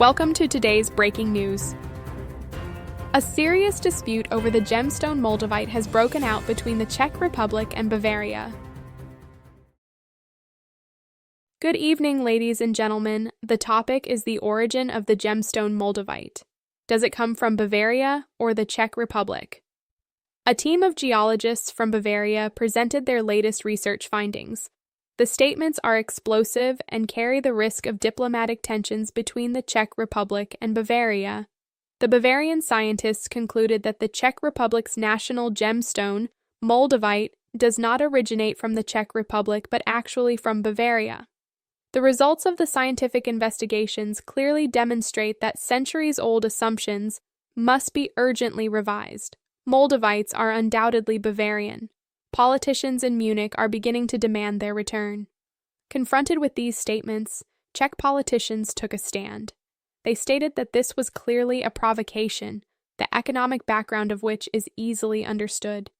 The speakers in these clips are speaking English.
Welcome to today's breaking news. A serious dispute over the gemstone Moldavite has broken out between the Czech Republic and Bavaria. Good evening, ladies and gentlemen. The topic is the origin of the gemstone Moldavite. Does it come from Bavaria or the Czech Republic? A team of geologists from Bavaria presented their latest research findings. The statements are explosive and carry the risk of diplomatic tensions between the Czech Republic and Bavaria. The Bavarian scientists concluded that the Czech Republic's national gemstone, Moldavite, does not originate from the Czech Republic but actually from Bavaria. The results of the scientific investigations clearly demonstrate that centuries-old assumptions must be urgently revised. Moldavites are undoubtedly Bavarian. Politicians in Munich are beginning to demand their return. Confronted with these statements, Czech politicians took a stand. They stated that this was clearly a provocation, the economic background of which is easily understood.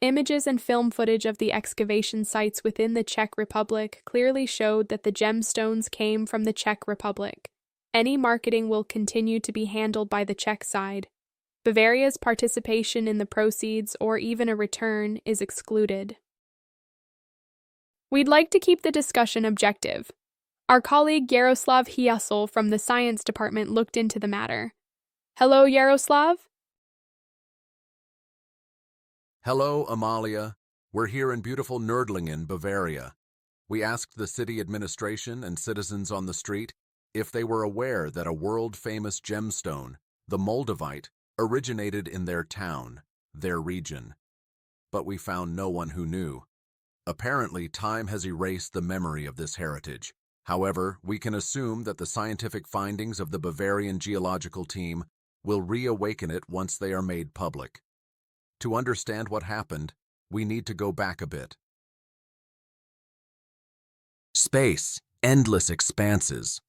Images and film footage of the excavation sites within the Czech Republic clearly showed that the gemstones came from the Czech Republic. Any marketing will continue to be handled by the Czech side. Bavaria's participation in the proceeds or even a return is excluded. We'd like to keep the discussion objective. Our colleague Yaroslav Hiasl from the Science Department looked into the matter. Hello, Yaroslav? Hello, Amalia. We're here in beautiful Nördlingen, Bavaria. We asked the city administration and citizens on the street if they were aware that a world-famous gemstone, the Moldavite, originated in their town, their region. But we found no one who knew. Apparently, time has erased the memory of this heritage. However, we can assume that the scientific findings of the Bavarian geological team will reawaken it once they are made public. To understand what happened, we need to go back a bit. Space, endless expanses.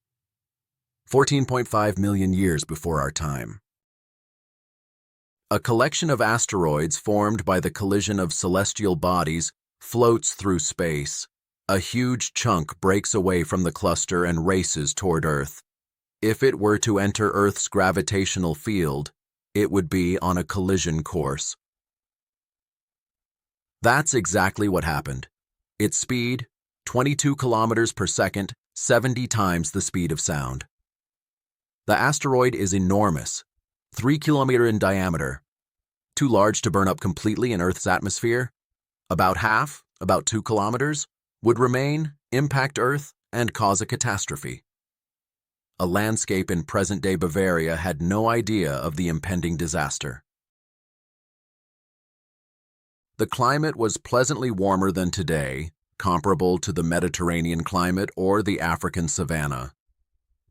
14.5 million years before our time. A collection of asteroids formed by the collision of celestial bodies floats through space. A huge chunk breaks away from the cluster and races toward Earth. If it were to enter Earth's gravitational field, it would be on a collision course. That's exactly what happened. Its speed, 22 kilometers per second, 70 times the speed of sound. The asteroid is enormous, 3 kilometers in diameter. Too large to burn up completely in Earth's atmosphere. About half, about 2 kilometers, would remain, impact Earth, and cause a catastrophe. A landscape in present-day Bavaria had no idea of the impending disaster. The climate was pleasantly warmer than today, comparable to the Mediterranean climate or the African savanna.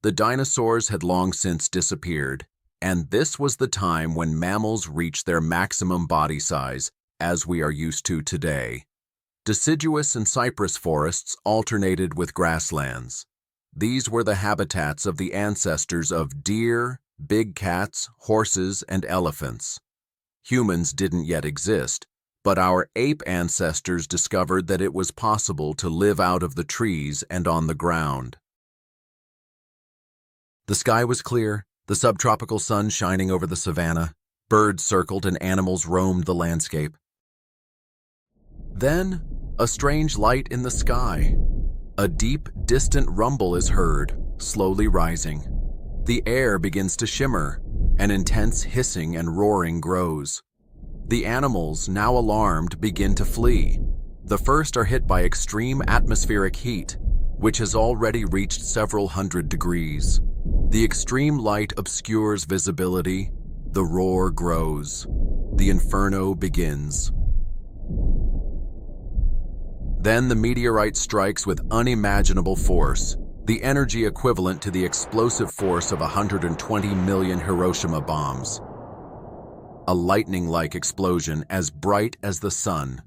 The dinosaurs had long since disappeared, and this was the time when mammals reached their maximum body size, as we are used to today. Deciduous and cypress forests alternated with grasslands. These were the habitats of the ancestors of deer, big cats, horses, and elephants. Humans didn't yet exist, but our ape ancestors discovered that it was possible to live out of the trees and on the ground. The sky was clear, the subtropical sun shining over the savanna. Birds circled and animals roamed the landscape. Then, a strange light in the sky. A deep, distant rumble is heard, slowly rising. The air begins to shimmer. An intense hissing and roaring grows. The animals, now alarmed, begin to flee. The first are hit by extreme atmospheric heat, which has already reached several hundred degrees. The extreme light obscures visibility. The roar grows. The inferno begins. Then the meteorite strikes with unimaginable force, the energy equivalent to the explosive force of 120 million Hiroshima bombs. A lightning-like explosion as bright as the sun.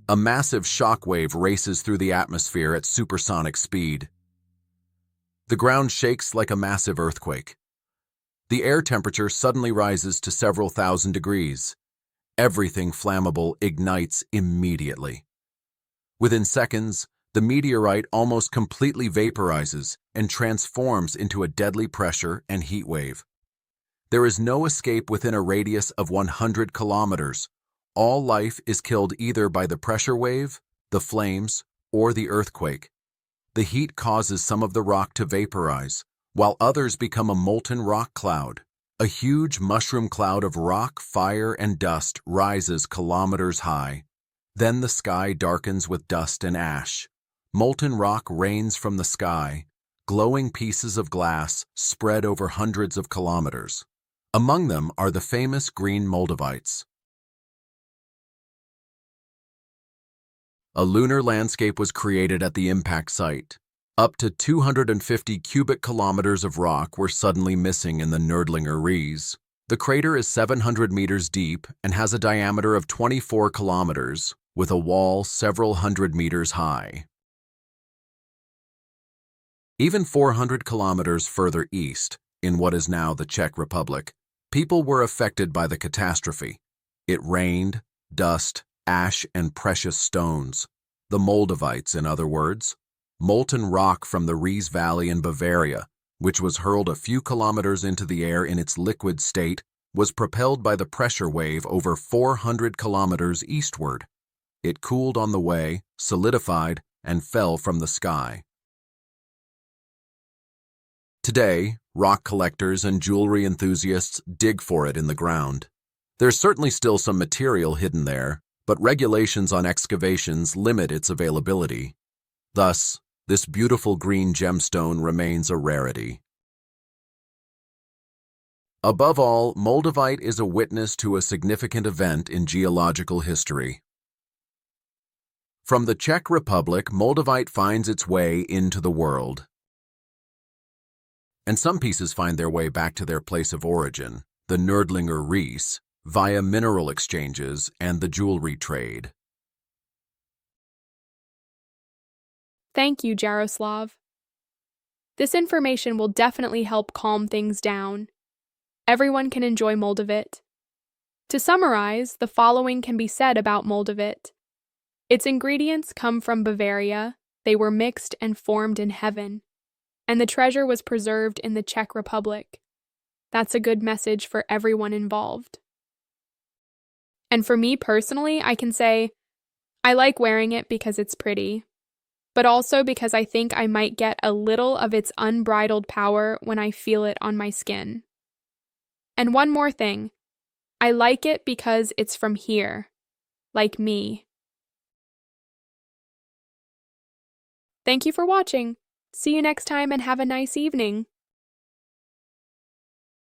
A massive shockwave races through the atmosphere at supersonic speed. The ground shakes like a massive earthquake. The air temperature suddenly rises to several thousand degrees. Everything flammable ignites immediately. Within seconds, The meteorite almost completely vaporizes and transforms into a deadly pressure and heat wave. There is no escape within a radius of 100 kilometers. All life is killed either by the pressure wave, the flames, or the earthquake. The heat causes some of the rock to vaporize, while others become a molten rock cloud. A huge mushroom cloud of rock, fire, and dust rises kilometers high. Then the sky darkens with dust and ash. Molten rock rains from the sky. Glowing pieces of glass spread over hundreds of kilometers. Among them are the famous green Moldavites. A lunar landscape was created at the impact site. Up to 250 cubic kilometers of rock were suddenly missing in the Nördlinger Ries. The crater is 700 meters deep and has a diameter of 24 kilometers, with a wall several hundred meters high. Even 400 kilometers further east, in what is now the Czech Republic, people were affected by the catastrophe. It rained, dust, ash, and precious stones. The Moldavites, in other words. Molten rock from the Ries Valley in Bavaria, which was hurled a few kilometers into the air in its liquid state, was propelled by the pressure wave over 400 kilometers eastward. It cooled on the way, solidified, and fell from the sky. Today, rock collectors and jewelry enthusiasts dig for it in the ground. There's certainly still some material hidden there, but regulations on excavations limit its availability. Thus, this beautiful green gemstone remains a rarity. Above all, Moldavite is a witness to a significant event in geological history. From the Czech Republic, Moldavite finds its way into the world. And some pieces find their way back to their place of origin, the Nördlinger Ries, via mineral exchanges and the jewelry trade. Thank you, Jaroslav. This information will definitely help calm things down. Everyone can enjoy Moldavite. To summarize, the following can be said about Moldavite. Its ingredients come from Bavaria, they were mixed and formed in heaven, and the treasure was preserved in the Czech Republic. That's a good message for everyone involved. And for me personally, I can say, I like wearing it because it's pretty, but also because I think I might get a little of its unbridled power when I feel it on my skin. And one more thing, I like it because it's from here, like me. Thank you for watching. See you next time and have a nice evening.